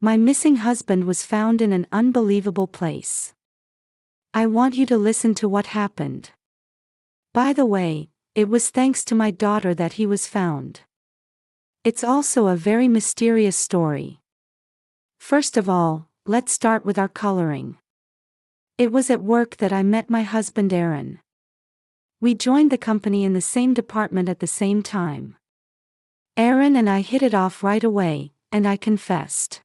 My missing husband was found in an unbelievable place. I want you to listen to what happened. By the way, it was thanks to my daughter that he was found. It's also a very mysterious story. First of all, let's start with our coloring. It was at work that I met my husband Aaron. We joined the company in the same department at the same time. Aaron and I hit it off right away, and I confessed.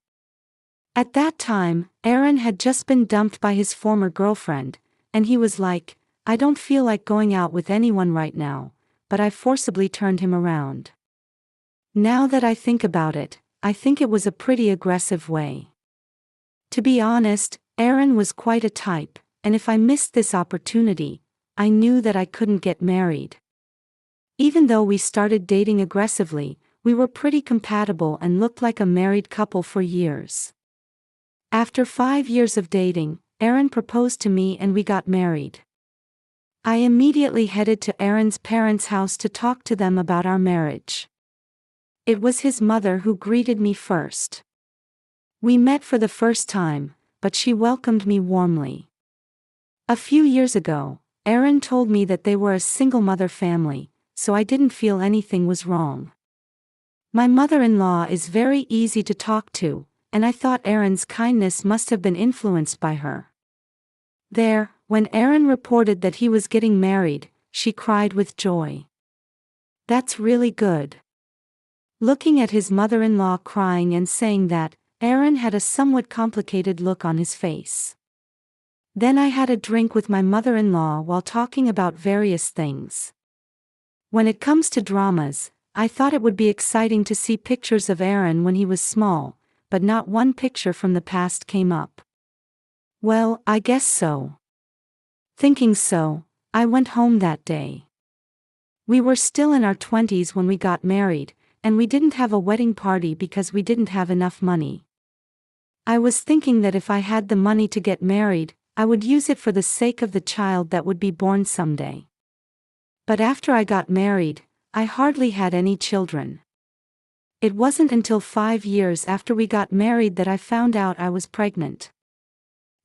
At that time, Aaron had just been dumped by his former girlfriend, and he was like, "I don't feel like going out with anyone right now," but I forcibly turned him around. Now that I think about it, I think it was a pretty aggressive way. To be honest, Aaron was quite a type, and if I missed this opportunity, I knew that I couldn't get married. Even though we started dating aggressively, we were pretty compatible and looked like a married couple for years. After 5 years of dating, Aaron proposed to me and we got married. I immediately headed to Aaron's parents' house to talk to them about our marriage. It was his mother who greeted me first. We met for the first time, but she welcomed me warmly. A few years ago, Aaron told me that they were a single mother family, so I didn't feel anything was wrong. My mother-in-law is very easy to talk to, and I thought Aaron's kindness must have been influenced by her. When Aaron reported that he was getting married, she cried with joy. That's really good. Looking at his mother-in-law crying and saying that, Aaron had a somewhat complicated look on his face. Then I had a drink with my mother-in-law while talking about various things. When it comes to dramas, I thought it would be exciting to see pictures of Aaron when he was small, but not one picture from the past came up. Well, I guess so. Thinking so, I went home that day. We were still in our 20s when we got married, and we didn't have a wedding party because we didn't have enough money. I was thinking that if I had the money to get married, I would use it for the sake of the child that would be born someday. But after I got married, I hardly had any children. It wasn't until 5 years after we got married that I found out I was pregnant.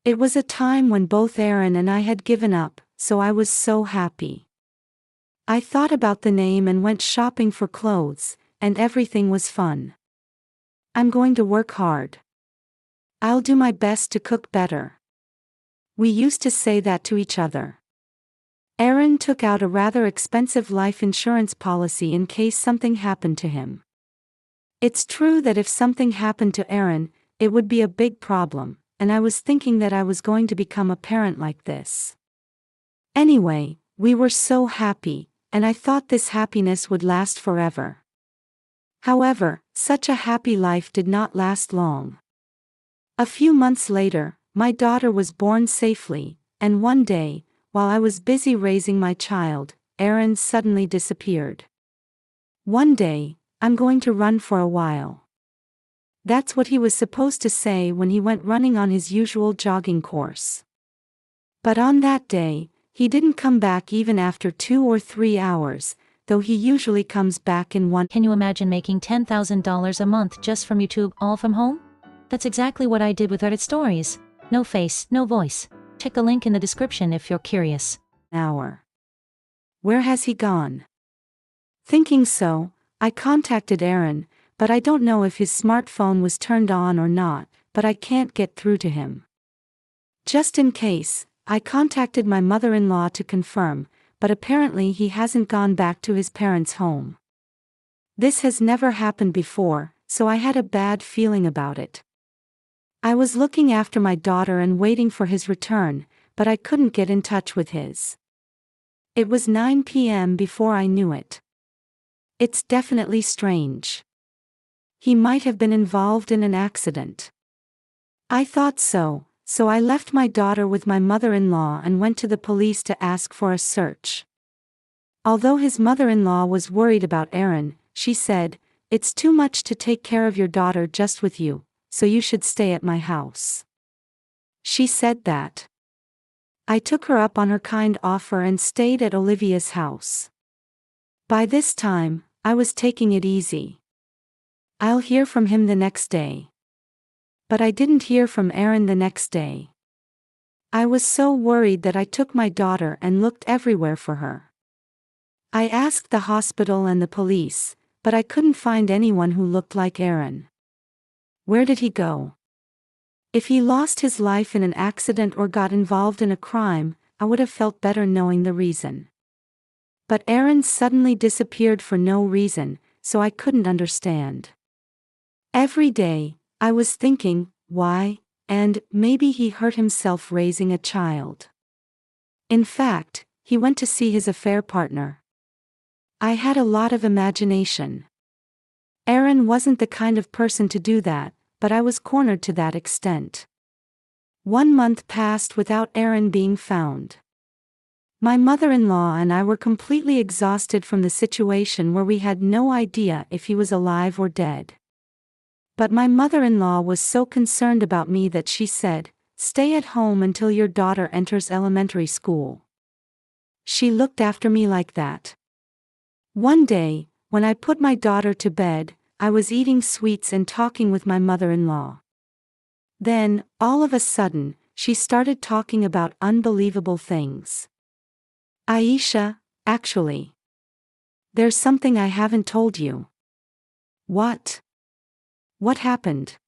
It was a time when both Aaron and I had given up, so I was so happy. I thought about the name and went shopping for clothes, and everything was fun. I'm going to work hard. I'll do my best to cook better. We used to say that to each other. Aaron took out a rather expensive life insurance policy in case something happened to him. It's true that if something happened to Aaron, it would be a big problem, and I was thinking that I was going to become a parent like this. Anyway, we were so happy, and I thought this happiness would last forever. However, such a happy life did not last long. A few months later, my daughter was born safely, and one day, while I was busy raising my child, Aaron suddenly disappeared. One day, I'm going to run for a while. That's what he was supposed to say when he went running on his usual jogging course. But on that day, he didn't come back even after 2 or 3 hours, though he usually comes back in one. Can you imagine making $10,000 a month just from YouTube, all from home? That's exactly what I did with Reddit Stories. No face, no voice. Check the link in the description if you're curious. Hour. Where has he gone? Thinking so, I contacted Aaron, but I don't know if his smartphone was turned on or not, but I can't get through to him. Just in case, I contacted my mother-in-law to confirm, but apparently he hasn't gone back to his parents' home. This has never happened before, so I had a bad feeling about it. I was looking after my daughter and waiting for his return, but I couldn't get in touch with his. It was 9 p.m. before I knew it. It's definitely strange. He might have been involved in an accident. I thought so I left my daughter with my mother-in-law and went to the police to ask for a search. Although his mother-in-law was worried about Aaron, she said, "It's too much to take care of your daughter just with you, so you should stay at my house." She said that. I took her up on her kind offer and stayed at Olivia's house. By this time, I was taking it easy. I'll hear from him the next day. but I didn't hear from Aaron the next day. I was so worried that I took my daughter and looked everywhere for her. I asked the hospital and the police, but I couldn't find anyone who looked like Aaron. Where did he go? If he lost his life in an accident or got involved in a crime, I would have felt better knowing the reason. But Aaron suddenly disappeared for no reason, so I couldn't understand. Every day, I was thinking, why? And maybe he hurt himself raising a child. In fact, he went to see his affair partner. I had a lot of imagination. Aaron wasn't the kind of person to do that, but I was cornered to that extent. 1 month passed without Aaron being found. My mother-in-law and I were completely exhausted from the situation where we had no idea if he was alive or dead. But my mother-in-law was so concerned about me that she said, "Stay at home until your daughter enters elementary school." She looked after me like that. One day, when I put my daughter to bed, I was eating sweets and talking with my mother-in-law. Then, all of a sudden, she started talking about unbelievable things. "Aisha, actually, there's something I haven't told you." "What? What happened?"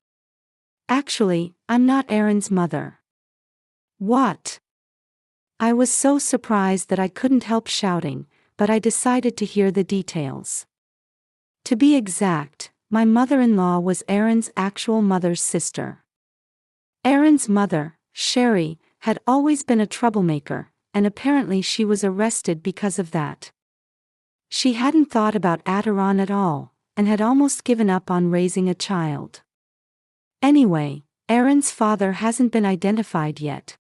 "Actually, I'm not Aaron's mother." "What?" I was so surprised that I couldn't help shouting, but I decided to hear the details. To be exact, my mother-in-law was Aaron's actual mother's sister. Aaron's mother, Sherry, had always been a troublemaker, and apparently she was arrested because of that. She hadn't thought about Aaron at all, and had almost given up on raising a child. Anyway, Aaron's father hasn't been identified yet.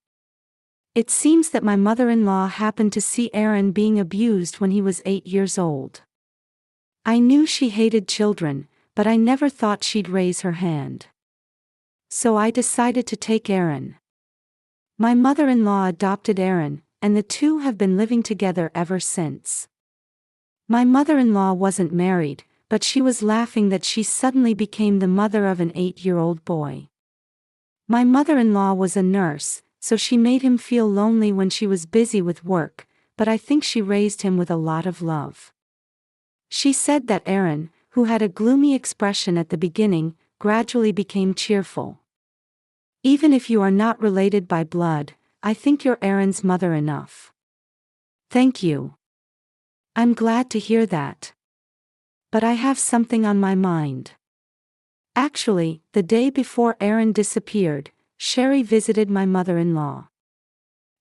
It seems that my mother-in-law happened to see Aaron being abused when he was 8 years old. I knew she hated children, but I never thought she'd raise her hand. So I decided to take Aaron. My mother-in-law adopted Aaron, and the two have been living together ever since. My mother-in-law wasn't married, but she was laughing that she suddenly became the mother of an 8-year-old boy. My mother-in-law was a nurse, so she made him feel lonely when she was busy with work, but I think she raised him with a lot of love. She said that Aaron, who had a gloomy expression at the beginning, gradually became cheerful. Even if you are not related by blood, I think you're Aaron's mother enough. Thank you. I'm glad to hear that. But I have something on my mind. Actually, the day before Aaron disappeared, Sherry visited my mother-in-law.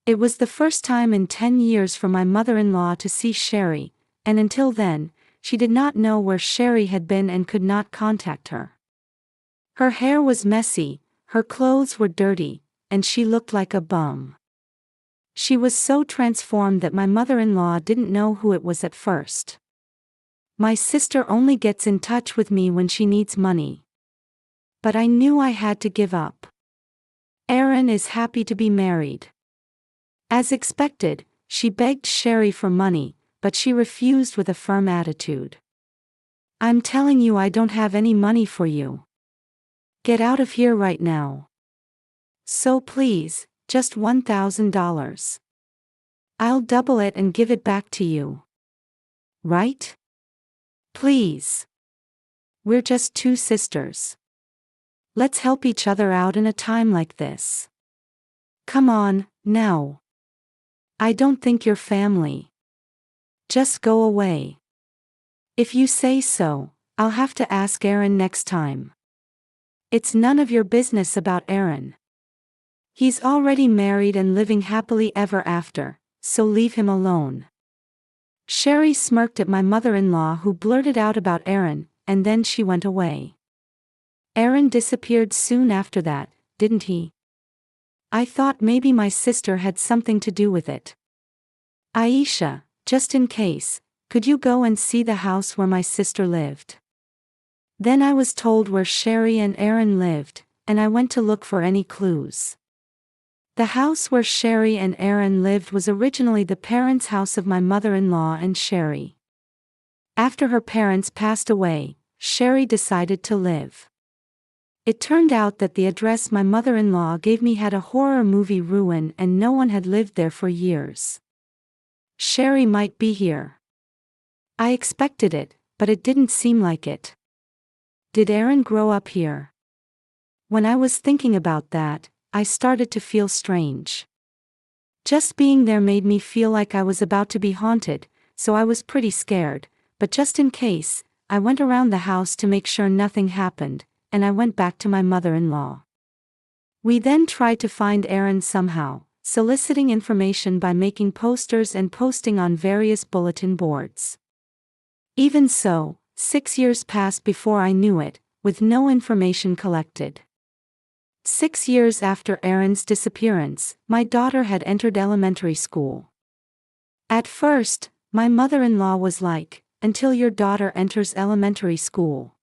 It was the first time in 10 years for my mother-in-law to see Sherry, and until then, she did not know where Sherry had been and could not contact her. Her hair was messy, her clothes were dirty, and she looked like a bum. She was so transformed that my mother-in-law didn't know who it was at first. My sister only gets in touch with me when she needs money. But I knew I had to give up. Aaron is happy to be married. As expected, she begged Sherry for money, but she refused with a firm attitude. "I'm telling you I don't have any money for you. Get out of here right now. So please, just $1,000. I'll double it and give it back to you. Right? Please. We're just two sisters. Let's help each other out in a time like this. Come on, now. I don't think you're family. Just go away. If you say so, I'll have to ask Aaron next time. It's none of your business about Aaron. He's already married and living happily ever after, so leave him alone." Sherry smirked at my mother-in-law, who blurted out about Aaron, and then she went away. "Aaron disappeared soon after that, didn't he?" I thought maybe my sister had something to do with it. "Aisha, just in case, could you go and see the house where my sister lived?" Then I was told where Sherry and Aaron lived, and I went to look for any clues. The house where Sherry and Aaron lived was originally the parents' house of my mother-in-law and Sherry. After her parents passed away, Sherry decided to live. It turned out that the address my mother-in-law gave me had a horror movie ruin and no one had lived there for years. Sherry might be here. I expected it, but it didn't seem like it. Did Aaron grow up here? When I was thinking about that, I started to feel strange. Just being there made me feel like I was about to be haunted, so I was pretty scared, but just in case, I went around the house to make sure nothing happened, and I went back to my mother-in-law. We then tried to find Aaron somehow, soliciting information by making posters and posting on various bulletin boards. Even so, 6 years passed before I knew it, with no information collected. 6 years after Aaron's disappearance, my daughter had entered elementary school. At first, my mother-in-law was like, "Until your daughter enters elementary school."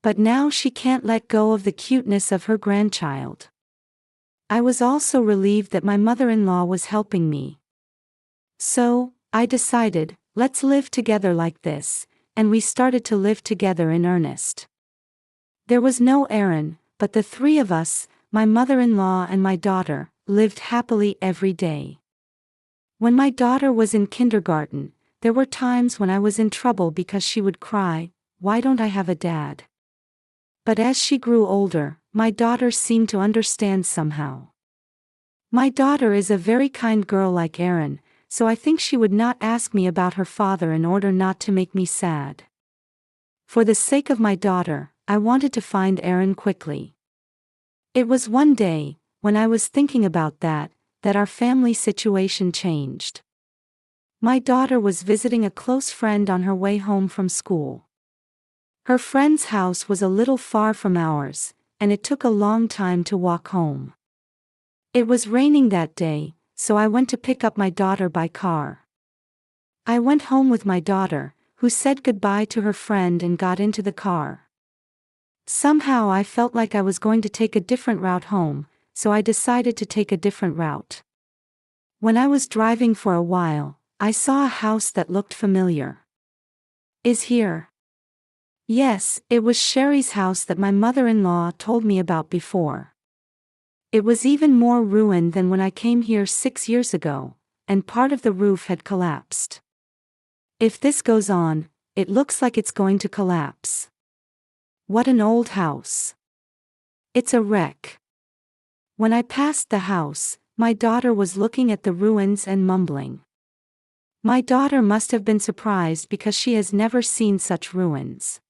But now she can't let go of the cuteness of her grandchild. I was also relieved that my mother-in-law was helping me. So, I decided, let's live together like this, and we started to live together in earnest. There was no Aaron, but the three of us, my mother-in-law and my daughter, lived happily every day. When my daughter was in kindergarten, there were times when I was in trouble because she would cry, "Why don't I have a dad?" But as she grew older, my daughter seemed to understand somehow. My daughter is a very kind girl like Aaron, so I think she would not ask me about her father in order not to make me sad. For the sake of my daughter, I wanted to find Aaron quickly. It was one day, when I was thinking about that our family situation changed. My daughter was visiting a close friend on her way home from school. Her friend's house was a little far from ours, and it took a long time to walk home. It was raining that day, so I went to pick up my daughter by car. I went home with my daughter, who said goodbye to her friend and got into the car. Somehow I felt like I was going to take a different route home, so I decided to take a different route. When I was driving for a while, I saw a house that looked familiar. "Is here?" Yes, it was Sherry's house that my mother-in-law told me about before. It was even more ruined than when I came here 6 years ago, and part of the roof had collapsed. If this goes on, it looks like it's going to collapse. What an old house. It's a wreck. When I passed the house, my daughter was looking at the ruins and mumbling. My daughter must have been surprised because she has never seen such ruins.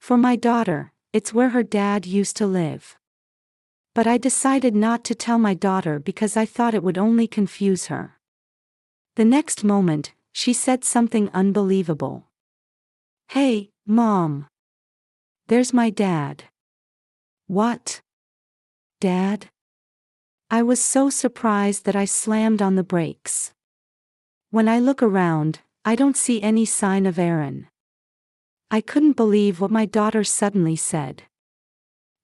For my daughter, it's where her dad used to live. But I decided not to tell my daughter because I thought it would only confuse her. The next moment, she said something unbelievable. "Hey, Mom. There's my dad." "What? Dad?" I was so surprised that I slammed on the brakes. When I look around, I don't see any sign of Aaron. I couldn't believe what my daughter suddenly said.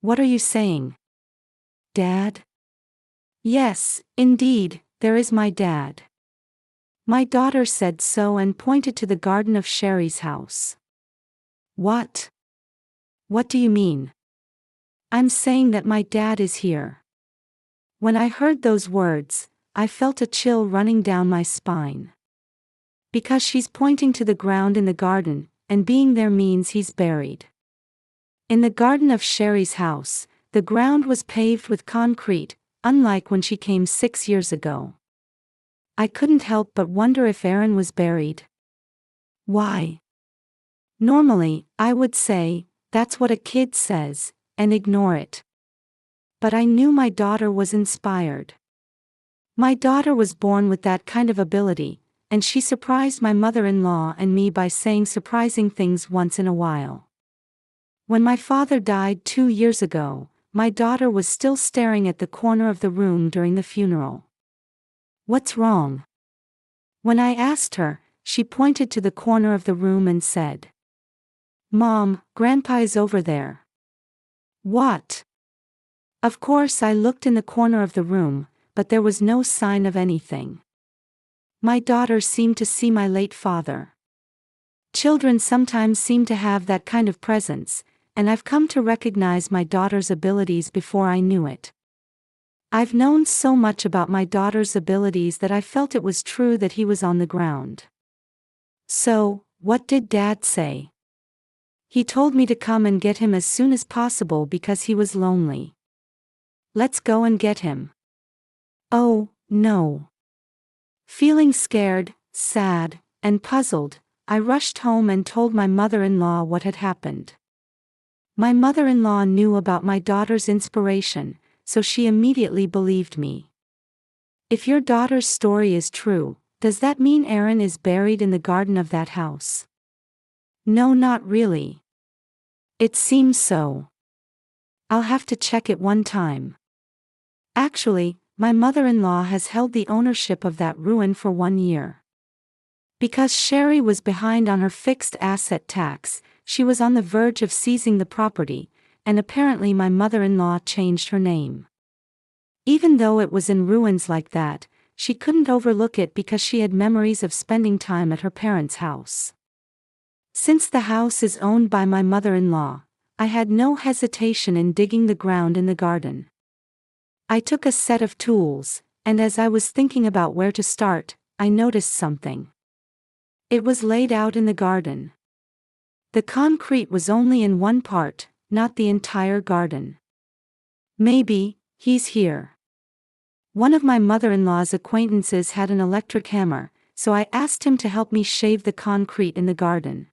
"What are you saying? Dad?" "Yes, indeed, there is my dad." My daughter said so and pointed to the garden of Sherry's house. "What? What do you mean?" "I'm saying that my dad is here." When I heard those words, I felt a chill running down my spine. Because she's pointing to the ground in the garden, and being there means he's buried. In the garden of Sherry's house, the ground was paved with concrete, unlike when she came 6 years ago. I couldn't help but wonder if Aaron was buried. Why? Normally, I would say, "That's what a kid says," and ignore it. But I knew my daughter was inspired. My daughter was born with that kind of ability, and she surprised my mother-in-law and me by saying surprising things once in a while. When my father died 2 years ago, my daughter was still staring at the corner of the room during the funeral. "What's wrong?" When I asked her, she pointed to the corner of the room and said, "Mom, Grandpa is over there." "What?" Of course I looked in the corner of the room, but there was no sign of anything. My daughter seemed to see my late father. Children sometimes seem to have that kind of presence, and I've come to recognize my daughter's abilities before I knew it. I've known so much about my daughter's abilities that I felt it was true that he was on the ground. So, what did Dad say? He told me to come and get him as soon as possible because he was lonely. Let's go and get him. Oh, no. Feeling scared, sad, and puzzled, I rushed home and told my mother-in-law what had happened. My mother-in-law knew about my daughter's inspiration, so she immediately believed me. If your daughter's story is true, does that mean Aaron is buried in the garden of that house? No, not really. It seems so. I'll have to check it one time. Actually, my mother-in-law has held the ownership of that ruin for 1 year. Because Sherry was behind on her fixed asset tax, she was on the verge of seizing the property, and apparently my mother-in-law changed her name. Even though it was in ruins like that, she couldn't overlook it because she had memories of spending time at her parents' house. Since the house is owned by my mother-in-law, I had no hesitation in digging the ground in the garden. I took a set of tools, and as I was thinking about where to start, I noticed something. It was laid out in the garden. The concrete was only in one part, not the entire garden. Maybe, he's here. One of my mother-in-law's acquaintances had an electric hammer, so I asked him to help me shave the concrete in the garden.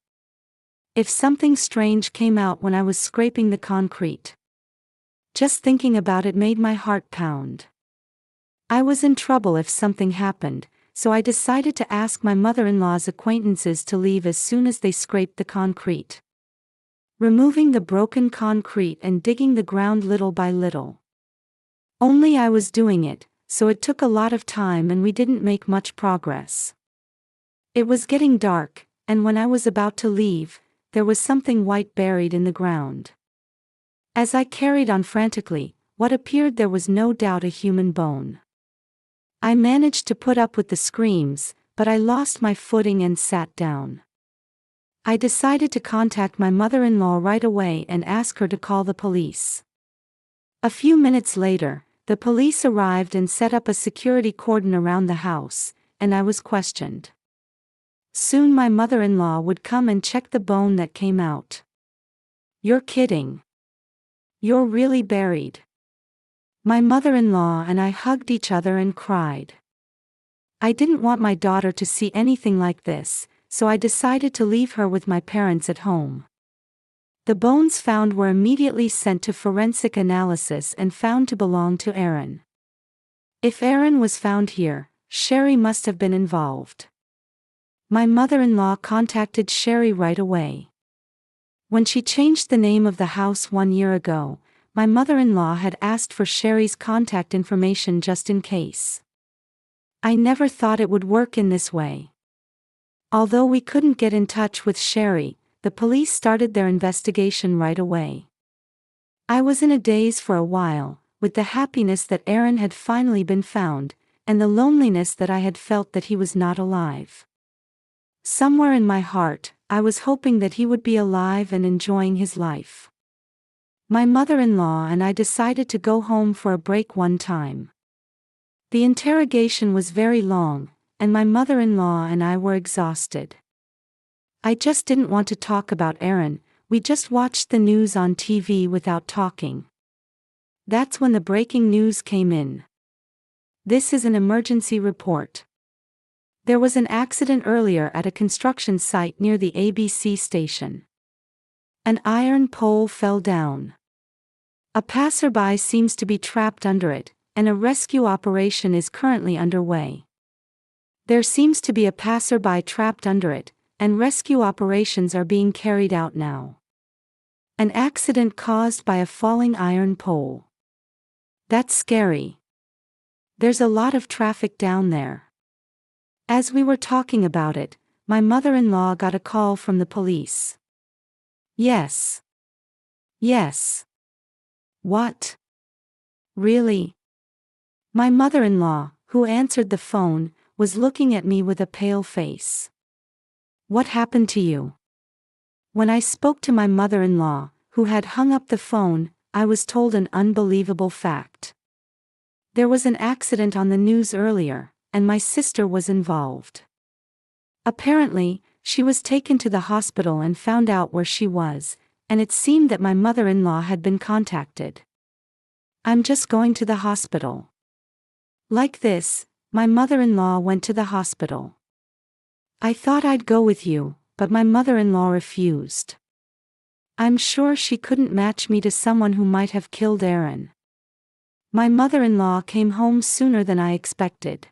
If something strange came out when I was scraping the concrete. Just thinking about it made my heart pound. I was in trouble if something happened, so I decided to ask my mother-in-law's acquaintances to leave as soon as they scraped the concrete. Removing the broken concrete and digging the ground little by little. Only I was doing it, so it took a lot of time and we didn't make much progress. It was getting dark, and when I was about to leave, there was something white buried in the ground. As I carried on frantically, what appeared there was no doubt a human bone. I managed to put up with the screams, but I lost my footing and sat down. I decided to contact my mother-in-law right away and ask her to call the police. A few minutes later, the police arrived and set up a security cordon around the house, and I was questioned. Soon my mother-in-law would come and check the bone that came out. You're kidding. You're really buried. My mother-in-law and I hugged each other and cried. I didn't want my daughter to see anything like this, so I decided to leave her with my parents at home. The bones found were immediately sent to forensic analysis and found to belong to Aaron. If Aaron was found here, Sherry must have been involved. My mother-in-law contacted Sherry right away. When she changed the name of the house 1 year ago, my mother-in-law had asked for Sherry's contact information just in case. I never thought it would work in this way. Although we couldn't get in touch with Sherry, the police started their investigation right away. I was in a daze for a while, with the happiness that Aaron had finally been found, and the loneliness that I had felt that he was not alive. Somewhere in my heart, I was hoping that he would be alive and enjoying his life. My mother-in-law and I decided to go home for a break one time. The interrogation was very long, and my mother-in-law and I were exhausted. I just didn't want to talk about Aaron, we just watched the news on TV without talking. That's when the breaking news came in. This is an emergency report. There was an accident earlier at a construction site near the ABC station. An iron pole fell down. A passerby seems to be trapped under it, and a rescue operation is currently underway. There seems to be a passerby trapped under it, and rescue operations are being carried out now. An accident caused by a falling iron pole. That's scary. There's a lot of traffic down there. As we were talking about it, my mother-in-law got a call from the police. Yes. Yes. What? Really? My mother-in-law, who answered the phone, was looking at me with a pale face. What happened to you? When I spoke to my mother-in-law, who had hung up the phone, I was told an unbelievable fact. There was an accident on the news earlier, and my sister was involved. Apparently, she was taken to the hospital and found out where she was, and it seemed that my mother-in-law had been contacted. I'm just going to the hospital. Like this, my mother-in-law went to the hospital. I thought I'd go with you, but my mother-in-law refused. I'm sure she couldn't match me to someone who might have killed Aaron. My mother-in-law came home sooner than I expected.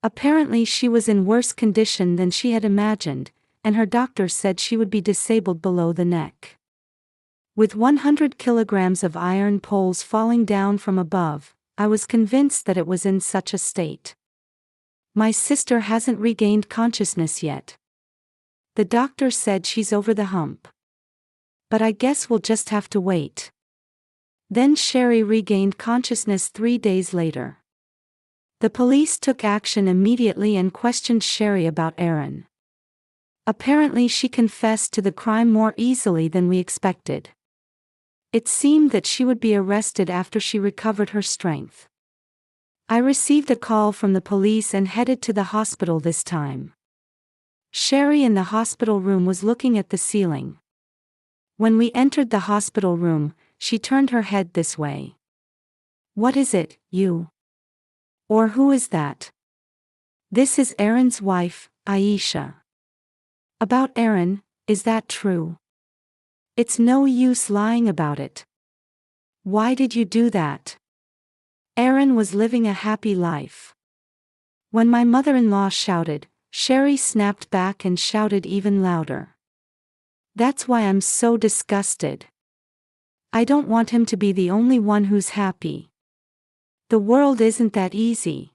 Apparently she was in worse condition than she had imagined, and her doctor said she would be disabled below the neck. With 100 kilograms of iron poles falling down from above, I was convinced that it was in such a state. My sister hasn't regained consciousness yet. The doctor said she's over the hump. But I guess we'll just have to wait. Then Sherry regained consciousness 3 days later. The police took action immediately and questioned Sherry about Aaron. Apparently she confessed to the crime more easily than we expected. It seemed that she would be arrested after she recovered her strength. I received a call from the police and headed to the hospital this time. Sherry in the hospital room was looking at the ceiling. When we entered the hospital room, she turned her head this way. "What is it, you? Or who is that?" "This is Aaron's wife, Aisha." "About Aaron, is that true?" "It's no use lying about it." "Why did you do that?" "Aaron was living a happy life." When my mother-in-law shouted, Sherry snapped back and shouted even louder. "That's why I'm so disgusted. I don't want him to be the only one who's happy. The world isn't that easy."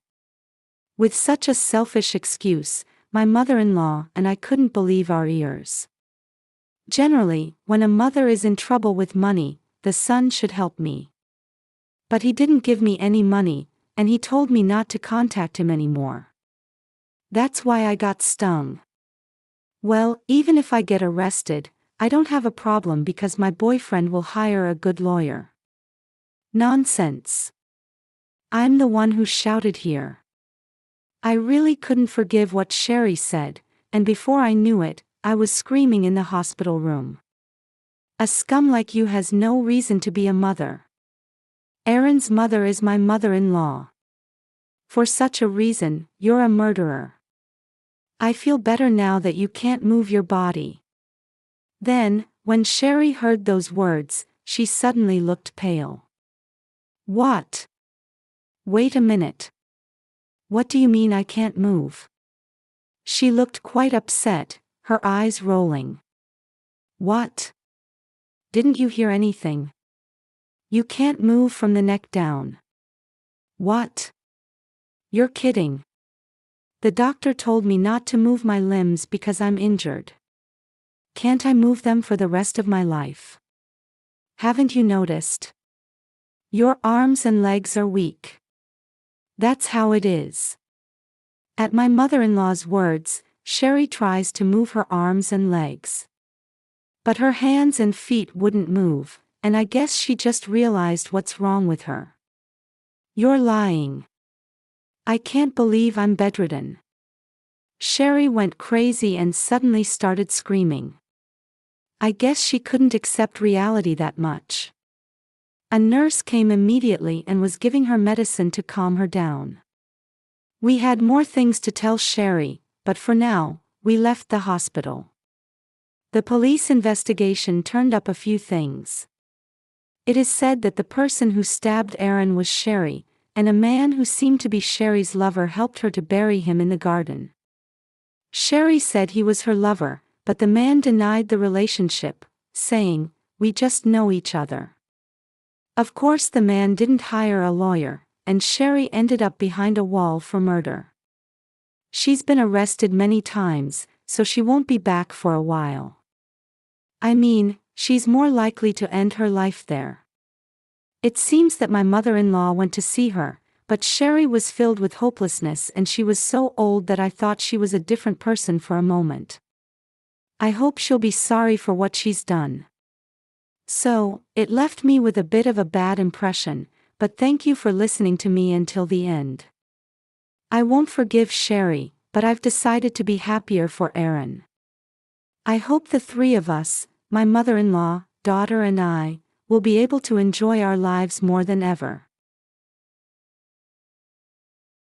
With such a selfish excuse, my mother-in-law and I couldn't believe our ears. Generally, when a mother is in trouble with money, the son should help me. But he didn't give me any money, and he told me not to contact him anymore. That's why I got stung. Well, even if I get arrested, I don't have a problem because my boyfriend will hire a good lawyer. Nonsense. I'm the one who shouted here. I really couldn't forgive what Sherry said, and before I knew it, I was screaming in the hospital room. "A scum like you has no reason to be a mother. Aaron's mother is my mother-in-law. For such a reason, you're a murderer. I feel better now that you can't move your body." Then, when Sherry heard those words, she suddenly looked pale. "What? Wait a minute. What do you mean I can't move?" She looked quite upset, her eyes rolling. "What? Didn't you hear anything? You can't move from the neck down." "What? You're kidding." "The doctor told me not to move my limbs because I'm injured. Can't I move them for the rest of my life? Haven't you noticed? Your arms and legs are weak. That's how it is." At my mother-in-law's words, Sherry tries to move her arms and legs. But her hands and feet wouldn't move, and I guess she just realized what's wrong with her. "You're lying. I can't believe I'm bedridden." Sherry went crazy and suddenly started screaming. I guess she couldn't accept reality that much. A nurse came immediately and was giving her medicine to calm her down. We had more things to tell Sherry, but for now, we left the hospital. The police investigation turned up a few things. It is said that the person who stabbed Aaron was Sherry, and a man who seemed to be Sherry's lover helped her to bury him in the garden. Sherry said he was her lover, but the man denied the relationship, saying, "We just know each other." Of course the man didn't hire a lawyer, and Sherry ended up behind a wall for murder. She's been arrested many times, so she won't be back for a while. I mean, she's more likely to end her life there. It seems that my mother-in-law went to see her, but Sherry was filled with hopelessness and she was so old that I thought she was a different person for a moment. I hope she'll be sorry for what she's done. So, it left me with a bit of a bad impression, but thank you for listening to me until the end. I won't forgive Sherry, but I've decided to be happier for Aaron. I hope the three of us, my mother-in-law, daughter and I, will be able to enjoy our lives more than ever.